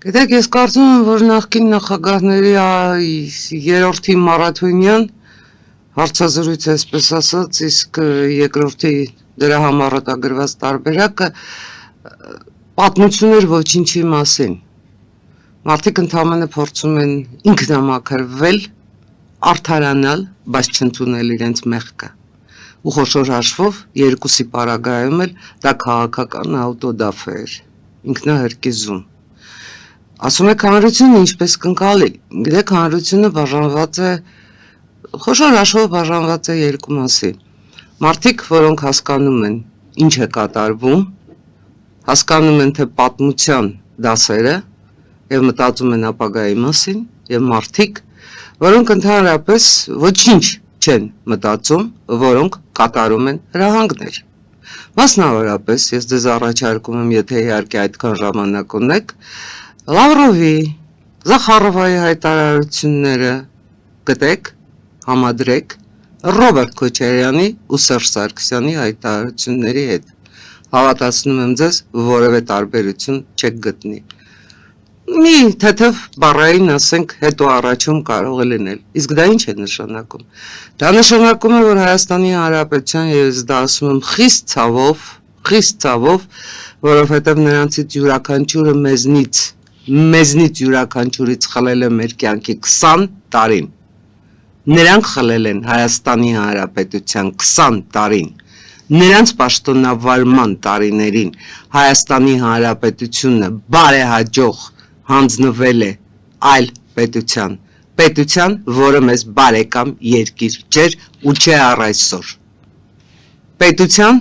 Գիտեք, ես կարծում եմ, որ նախկին նախագահների երրորդի մարաթոնյան հարցազրույց այսպես ասած, իսկ երկրորդի դրա համառատագրված տարբերակը պատմություններ ոչինչի մասին։ Մարդիկ ընդամենը փորձում են ինքնամաքրվել, արդարանալ, բայց չընդունել իրենց մեղքը։ Ու խոշոր հաշվով երկուսի պարագայում էլ դա քաղաքական աուտոդաֆ էր, ինքնահրկիզում։ Ասում եք հանրությունը ինչպես կընկալի, գիտեք հանրությունը բաժանված է, խոշոր հաշվով բաժանված է երկու մասի, մարդիկ, որոնք հասկանում են ինչ է կատարվում, հասկանում են թե պատմության դասերը և մտածում են ապագայի մասին և մարդիկ, որոնք ընդհանրապես ոչինչ չեն մտածում, որոնք կատարում են հրահանգներ։ Մասնավորապես ես ձեզ առաջարկում եմ, եթե իհարկե այդքան ժամանակ ունեք, Լավրովի, Զախարովայի հայտարարությունները գտեք, համադրեք Ռոբերտ Քոչարյանի ու Սերժ Սարգսյանի հայտարարությունների հետ։ Հավատացնում եմ ձեզ, որևէ տարբերություն չեք գտնի։ Մի թեթև բառային ասենք հետո առաջում կարող է լինել, իսկ դա ինչ է նշանակում։ Դա նշանակում է, որ Հայաստանի Հանրապետության, ես դա ասում եմ խիստ ցավով, որովհետև նրանցից յուրաքանչյուրը մեզնից յուրաքանչյուրից խլել է մեր կյանքի 20 տարին։ Նրանք խլել են Հայաստանի Հանրապետության 20 տարին։ Նրանց պաշտոնավարման տարիներին Հայաստանի Հանրապետությունը բարեհաջող հանձնվել է այլ պետության, որը մեզ բարեկամ երկիր չէր ու չէ առ այսօր։ Պետության,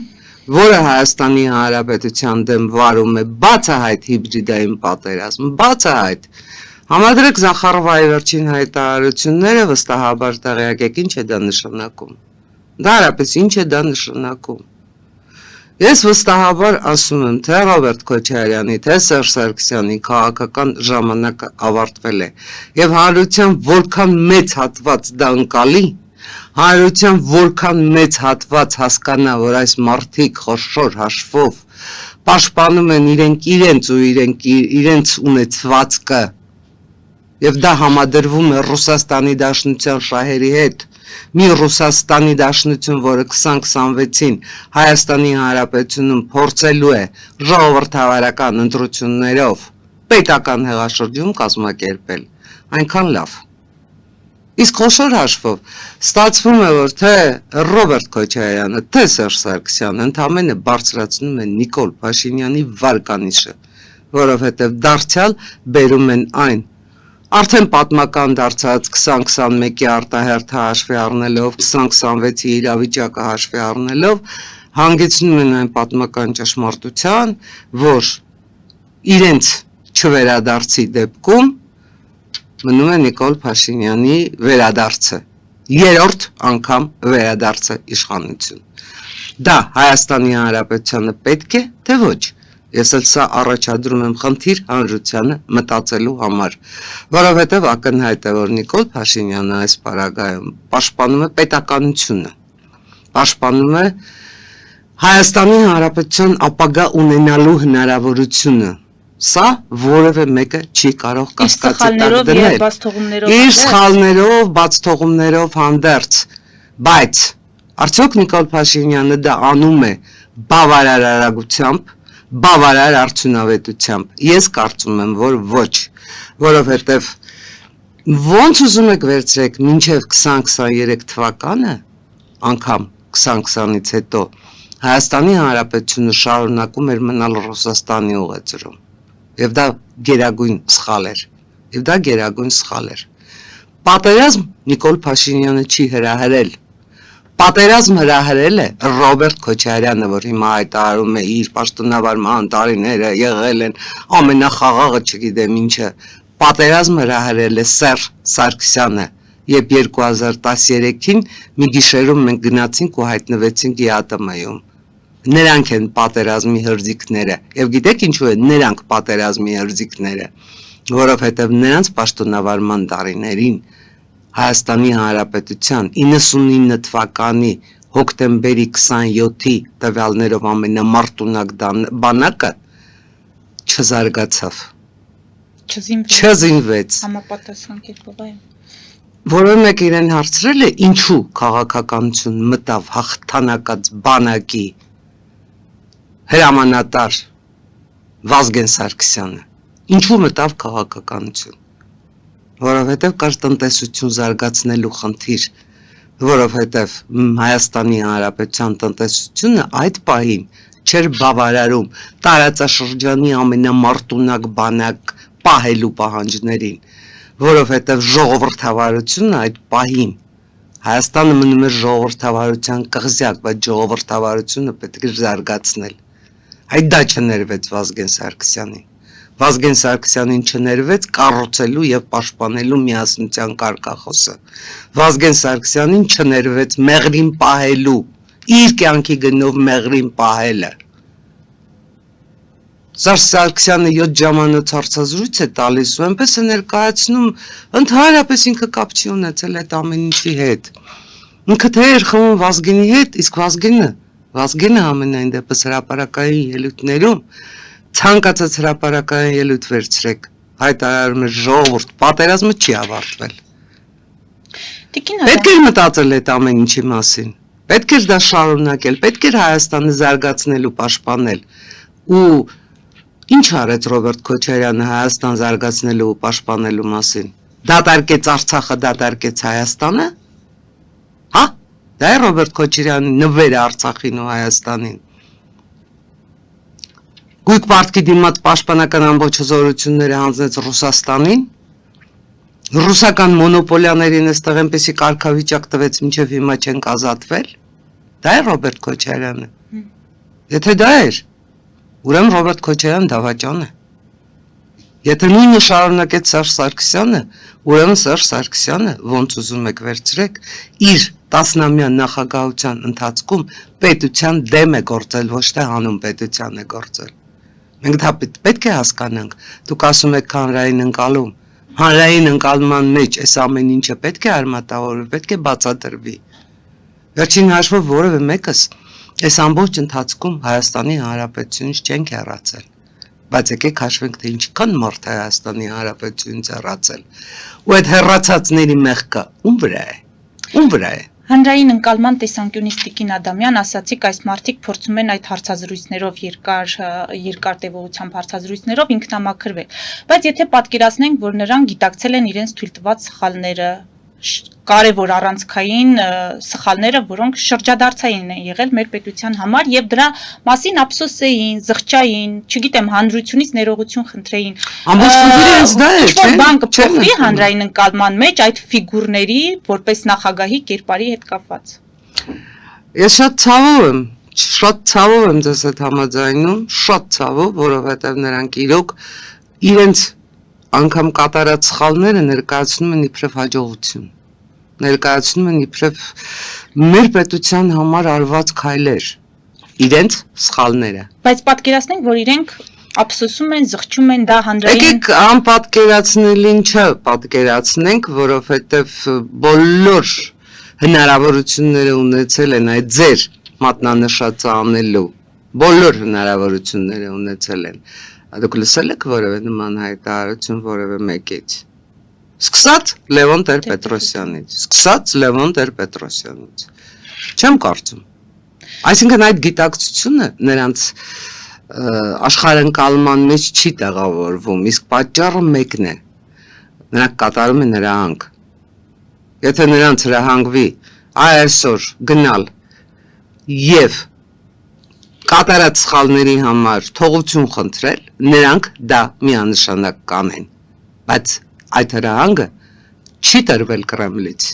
որը Հայաստանի Հանրապետության դեմ վարում է բացահայտ հիբրիդային պատերազմ, բացահայտ։ Համադրեք Զախարովայի վերջին հայտարարությունները, վստահաբար տեղյակ եք ինչ է դա նշանակում։ Դարապես ինչ է դա նշանակում։ Ես վստահաբար ասում եմ, թե Ռոբերտ Քոչարյանի, թե Սերժ Սարգսյանի քաղաքական ժամանակը ավարտվել է, և հանրության որքան մեծ հատված դա ընկալի, հանրության որքան մեծ հատված հասկանա, որ այս մարդիկ խոշոր հաշվով պաշտպանում են իրենց ու իրենց ունեցվածքը, և դա համադրվում է Ռուսաստանի Դաշնության շահերի հետ, մի Ռուսաստանի Դաշնություն, որը 2026-ին Հայաստանի Հանրապետությունում փորձելու է ժողովրդավարական ընտրություններով պետական հեղաշրջում կազմակերպել, այնքան լավ։ Իսկ խոշոր հաշվով ստացվում է, որ թե Ռոբերտ Քոչարյանը, թե Սերժ Սարգսյանը ընդամենը բարձրացնում են Նիկոլ Փաշինյանի վարկանիշը, որովհետև դարձյալ բերում են այն, արդեն պատմական դարձած 2021-ի արտահերթը հաշվի առնելով, 2026-ի իրավիճակը հաշվի առնելով, հանգեցնում են այն պատմական ճշմարտության, որ իրենց չվերադարձի դեպքում մնում է Նիկոլ Փաշինյանի վերադարձը, երրորդ անգամ վերադարձը իշխանություն։ Դա Հայաստանի Հանրապետությանը պետք է, թե ոչ։ Ես էլ սա առաջադրում եմ խնդիր հանրությանը մտածելու համար, որովհետև ակնհայտ է, որ Նիկոլ Փաշինյանը այս պարագայում պաշտպանում է պետականությունը, պաշտպանում է Հայաստանի Հանրապետության ապագա ունենալու հնարավորությունը։ Սա որևէ մեկը չի կարող կասկածի տակ դնել։ Իր սխալներով, բացթողումներով հանդերձ, բայց արդյոք Նիկոլ Փաշինյանը դա անում է բավարար արագությամբ, բավարար արդյունավետությամբ։ Ես կարծում եմ, որ ոչ, որովհետև ոնց ուզում եք վերցրեք մինչև 2023 թվականը, անգամ 2020-ից հետո, Հայաստանի Հանրապետությունը շարունակում էր մնալ Ռուսաստանի ուղեծրում, և դա գերագույն սխալ էր, Պատերազմ Նիկոլ Փաշինյանը չի հրահրել, պատերազմ հրահրել է Ռոբերտ Քոչարյանը, որ հիմա հայտարարում է իր պաշտոնավարման տարիները եղել են ամենախաղաղը չգիտեմ ինչը, պատերազմ հրահրել է Սերժ Սարգսյանը, երբ 2013-ին մի գիշերում մենք գնացինք ու հայտնվեցինք ԵԱՏՄ-ում։ Նրանք են պատերազմի հրձիգները, և գիտեք ինչու են նրանք պատերազմի հրձիգները, որովհետև նրանց պաշտոնավարման տարիներին Հայաստանի Հանրապետության 99 թվականի հոկտեմբերի 27-ի տվյալներով ամենամարտունակ բանակը չզարգացավ, չզինվեց։ Համապատասխան կերպով այո։ Որը մեկ իրեն հարցրել է ինչու քաղաքականություն մտավ հաղթանակած բանակի հրամանատար Վազգեն Սարգսյանը։ Ինչու մտավ քաղաքականություն։ Որովհետև կար տնտեսություն զարգացնելու խնդիր, որովհետև Հայաստանի Հանրապետության տնտեսությունը այդ պահին չէր բավարարում տարածաշրջանի ամենամարտունակ բանակ պահելու պահանջներին, որովհետև ժողովրդավարությունը այդ պահին Հայաստանը մնում էր ժողովրդավարության կղզյակ, բայց ժողովրդավարությունը պետք է զարգացնել։ Այդ դա չներվեց Վազգեն Սարգսյանին։ Վազգեն Սարգսյանին չներվեց կառուցելու եւ պաշտպանելու միասնության կարգախոսը։ Վազգեն Սարգսյանին չներվեց մեղրին պահելու, իր կյանքի գնով մեղրին պահելը։ Սարգսյանը 7 ժամանոց հարցազրույց է տալիս ու այնպես է ներկայացնում, ընդհանրապես ինքը կապ չի ունեցել այդ ամեն ինչի հետ։ Ինքը թե էր խմում Վազգենի հետ, իսկ Վազգենը ամենայն դեպս հրապարակային ելույթներում ցանկացած հրապարակային ելույթ վերցրեք, հայտարարում է ժողովուրդ, պատերազմը չի ավարտվել։ Պետք էր մտածել այդ ամեն ինչի մասին։ Պետք էր դա շարունակել, պետք էր Հայաստանը զարգացնել ու պաշտպանել։ Ու ինչ արեց Ռոբերտ Քոչարյանը Հայաստան զարգացնելու ու պաշտպանելու մասին։ Դատարկեց Արցախը, դատարկեց Հայաստանը։ Հա, դա է Ռոբերտ Քոչարյանի նվերը Արցախին ու Հայաստանին։ Գույք պարտքի դիմաց պաշտպանական ամբողջ հզորությունները հանձնեց Ռուսաստանին։ Ռուսական մոնոպոլիաներին այստեղ այնպեսի կարգավիճակ տվեց, մինչև հիմա չենք ազատվել։ Դա է Ռոբերտ Քոչարյանը։ Եթե դա էր, ուրեմն Ռոբերտ Քոչարյան դավաճան է։ Եթե նույնը շարունակեց Սերժ Սարգսյանը, ուրեմն Սերժ Սարգսյանը, ոնց ուզում եք վերցրեք, իր տասնամյա նախագահության ընթացքում պետության դեմ է գործել, ոչ թե հանուն պետության է գործել։ Մենք դա պետք է հասկանանք։ Դուք ասում եք հանրային ընկալում։ Հանրային ընկալման մեջ այս ամեն ինչը պետք է արմատավորվի, պետք է բացատրվի։ Վերջին հաշվով որևէ մեկս այս ամբողջ ընթացքում Հայաստանի Հանրապետությունից չենք հեռացել։ Բայց եկեք հաշվենք, թե ինչքան մարդ է Հայաստանի Հանրապետությունից հեռացել։ Ու այդ հեռացածների մեղքը ում վրա է։ Ում վրա է։ Հանրային ընկալման տեսանկյունից Տիկին Ադամյան ասացիք, այս մարդիկ փորձում են այդ հարցազրույցներով երկար տևողությամբ հարցազրույցներով ինքնամաքրվել։ Բայց եթե պատկերացնենք, որ նրանք գիտակցել են իրենց թույլ տված սխալները, կարևոր առանցքային սխալները, որոնք շրջադարձային են եղել մեր պետության համար եւ դրա մասին ափսոսեին, զղջային, չգիտեմ, հանրությունից ներողություն խնդրեին։ Ինչ-որ բան կփոխվի հանրային ընկալման մեջ այդ ֆիգուրների որպես նախագահի կերպարի հետ կապված։ Ես շատ ցավով եմ ձեզ հետ համաձայնում, շատ ցավով, որովհետեւ նրանք իրենց անգամ կատարած սխալները ներկայացնում են իբրև հաջողություն, ներկայացնում են իբրև մեր պետության համար արված քայլեր, իրենց սխալները։ Բայց պատկերացնենք, որ իրենք ափսոսում են, զղջում են, դա հանրային։ Եկեք անպատկերացնելին չպատկերացնենք, որովհետև բոլոր հնարավորությունները ունեցել են այդ ձեր մատնանշածը անելու, բոլոր հնարավորությունները ունեցել են։ Դուք լսել եք որևէ նման հայտարարություն որևէ մեկից։ Սկսած Լևոն Տեր-Պետրոսյանից։ Չեմ կարծում։ Այսինքն այդ գիտակցությունը նրանց աշխարհընկալման մեջ չի տեղավորվում, իսկ պատճառը մեկն է։ Նրանք կատարում են հրահանգ։ Եթե նրանց հրահանգվի այսօր գնալ եւ կատարած սխալների համար թողություն խնդրել, նրանք դա միանշանակ կանեն, բայց այդ հրահանգը չի տրվել Կրեմլից։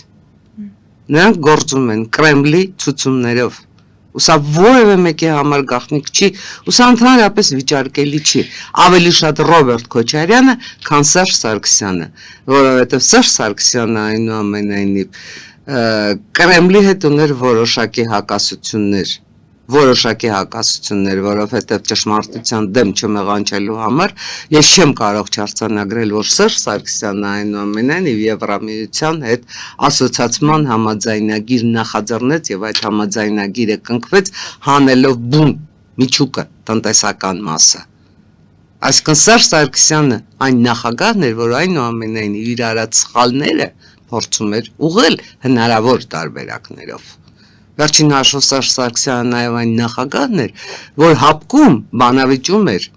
Նրանք գործում են Կրեմլի ցուցումներով։ Ու սա որևէ մեկի համար գաղտնիք չի, ու սա ընդհանրապես վիճարկելի չի։ Ավելի շատ Ռոբերտ Քոչարյանը, քան Սերժ Սարգսյանը, որովհետև Սերժ Սարգսյանը այնուամենայնիվ Կրեմլի հետ ուներ որոշակի հակասություններ, որովհետև ճշմարտության դեմ չմեղանչելու համար ես չեմ կարող չարձանագրել, որ Սերժ Սարգսյանը այնուամենայնիվ Եվրամիության հետ ասոցիացման համաձայնագիր նախաձեռնեց եւ այդ համաձայնագիրը կնքվեց հանելով բուն միջուկը տնտեսական մասը։ Այսինքն Սերժ Սարգսյանը այն նախագահն էր, որ այնուամենայնիվ իր արած սխալները փորձում էր ուղղել հնարավոր տարբերակներով։ Վերջին հաշվով Սերժ Սարգսյանը նաև այն նախագահն էր, որ հապկում բանավիճում էր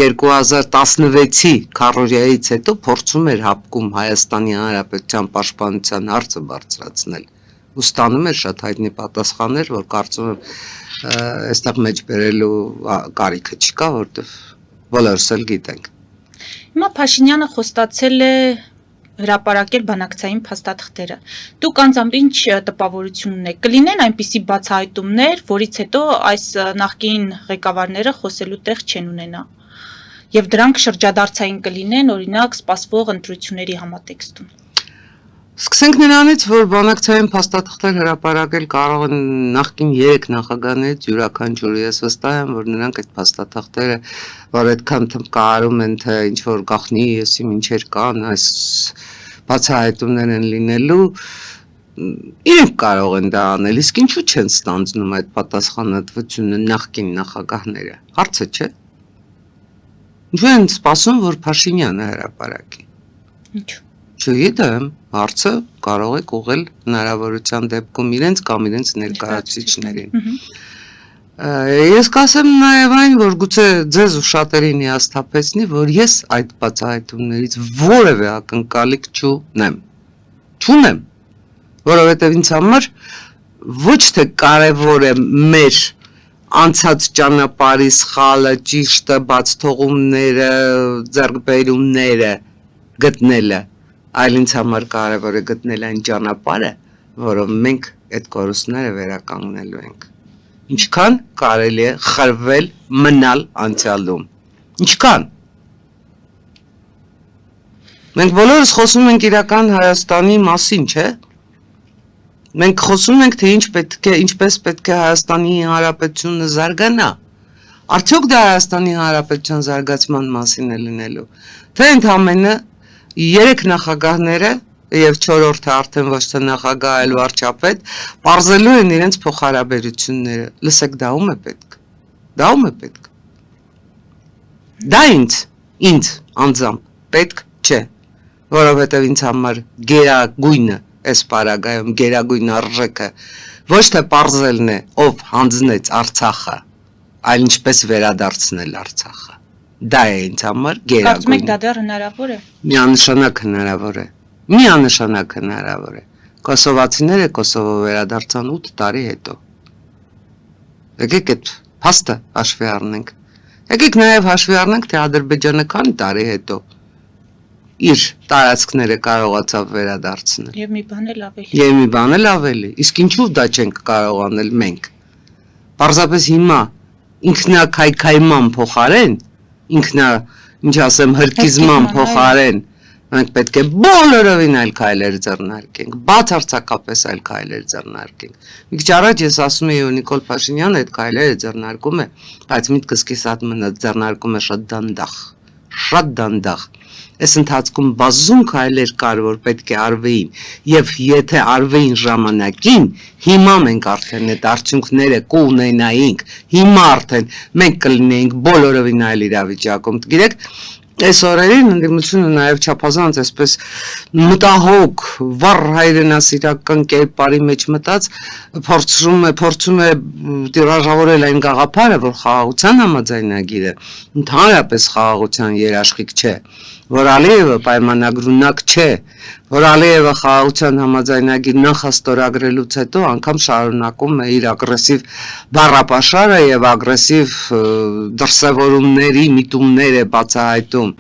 2016-ի քառորիայից հետո փորձում էր հապկում Հայաստանի Հանրապետության պաշտպանության հարցը բարձրացնել։ Ու ստանում էր շատ հայտնի պատասխաններ, որ կարծում եմ այստեղ մեջ բերելու կարիքը չկա, որովհետև բոլորս էլ գիտենք։ Հիմա Փաշինյանը խոստացել է հրապարակել բանակցային փաստաթղթերը։ Դուք անձամբ ինչ տպավորություն ունեք։ Կլինեն այնպիսի բացահայտումներ, որից հետո այս նախկին ղեկավարները խոսելու տեղ չեն ունենա։ Եվ դրանք շրջադարձային կլինեն, օրինակ, սպասվող ընտրությունների համատեքստում։ Սկսենք նրանից, որ բանակցային փաստաթղթեր հրապարակել կարող են նախկին 3 նախագահներից յուրաքանչյուրը։ Ես վստահ եմ, որ նրանք այդ փաստաթղթերը, որ այդքան թմկարում են, թե ինչ որ գախնի, եսի ինչեր կան, այս բացահայտումներ են լինելու, իրենք կարող են դա անել, իսկ ինչու չեն ստանձնում այդ պատասխանատվությունը նախկին նախագահները։ Հարցը չէ։ Ինչու են սպասում, որ Փաշինյանը հրապարակի։ Ինչու։ Չգիտեմ, հարցը կարող եք ուղղել հնարավորության դեպքում իրենց կամ իրենց ներկայացուցիչներին։ Ես կասեմ նաև այն, որ գուցե ձեզ ու շատերին հիասթափեցնի, որ ես այդ բացահայտումներից որևէ ակնկալիք չունեմ, որովհետև ինձ համար ոչ թե կարևոր է մեր անցած ճանապարհի սխալը, ճիշտը, բացթողումները, ձեռքբերումները գտնելը, այլ ինձ համար կարևոր է գտնել այն ճանապարհը, որով մենք այդ կորուստները վերականգնելու ենք։ Ինչքան կարելի է խրվել մնալ անցյալում։ Ինչքան։ Մենք բոլորս խոսում ենք իրական Հայաստանի մասին, չէ՞։ Մենք խոսում ենք, թե ինչպես պետք է Հայաստանի Հանրապետությունը զարգանա։ Արդյոք դա Հայաստանի Հանրապետության զարգացման մասին է լինելու։ Թե ընդամենը 3 նախագահները եւ 4-րդը արդեն ոչ թե նախագահ, այլ վարչապետ, բարձելու են իրենց փոխհարաբերությունները։ Լսեք, դա ում է պետք։ Դա ում է պետք։ Դա ինձ անձամբ պետք չէ, որովհետեւ ինձ համար գերագույնը այս պարագայում գերագույն արժեքը ոչ թե բարձելն է, ով հանձնեց Արցախը, այլ ինչպես վերադարձնել Արցախը։ Դա է ինձ համար գերագույնը։ Կարծում եք դա դեռ հնարավոր է։ Միանշանակ հնարավոր է։ Միանշանակ հնարավոր է։ Կոսովացիները Կոսովո վերադարձան 8 տարի հետո։ Եկեք այդ փաստը հաշվի առնենք։ Եկեք նաև հաշվի առնենք, թե Ադրբեջանը քանի տարի հետո իր տարածքները կարողացավ վերադարձնել։ Եվ մի բան էլ ավելի։ Եվ մի բան էլ ավելի։ Իսկ ինչու դա չենք կարող անել մենք։ Պարզապես հիմա ինքնակայքայման փոխարեն, ինչ ասեմ, հրկիզման փոխարեն, մենք պետք է բոլորովին այլ քայլեր ձեռնարկենք, բացարձակապես այլ քայլեր ձեռնարկենք։ Մի քիչ առաջ ես ասում էի, որ Նիկոլ Փաշինյանը այդ քայլերը ձեռնարկում է, բայց միտքս կիսատ մնաց, ձեռնարկում է շատ դանդաղ։ Այս ընթացքում բազում քայլեր կար, որ պետք է արվեին, եւ եթե արվեին ժամանակին, հիմա մենք արդեն այդ արդյունքները կունենայինք, հիմա արդեն մենք կլինեինք բոլորովին այլ իրավիճակում։ Գիտեք, այս օրերին ընդդիմությունը նաև չափազանց այսպես մտահոգ, վառ հայրենասիրական կերպարի մեջ մտած փորձում է տիրաժավորել այն գաղափարը, որ խաղաղության համաձայնագիրը ընդհանրապես խաղաղության երաշխիք չէ, որ Ալիևը պայմանագրունակ չէ, որ Ալիևը խաղաղության համաձայնագիր նախաստորագրելուց հետո անգամ շարունակում է իր ագրեսիվ բառապաշարը եւ ագրեսիվ դրսևորումների միտումներ է բացահայտում։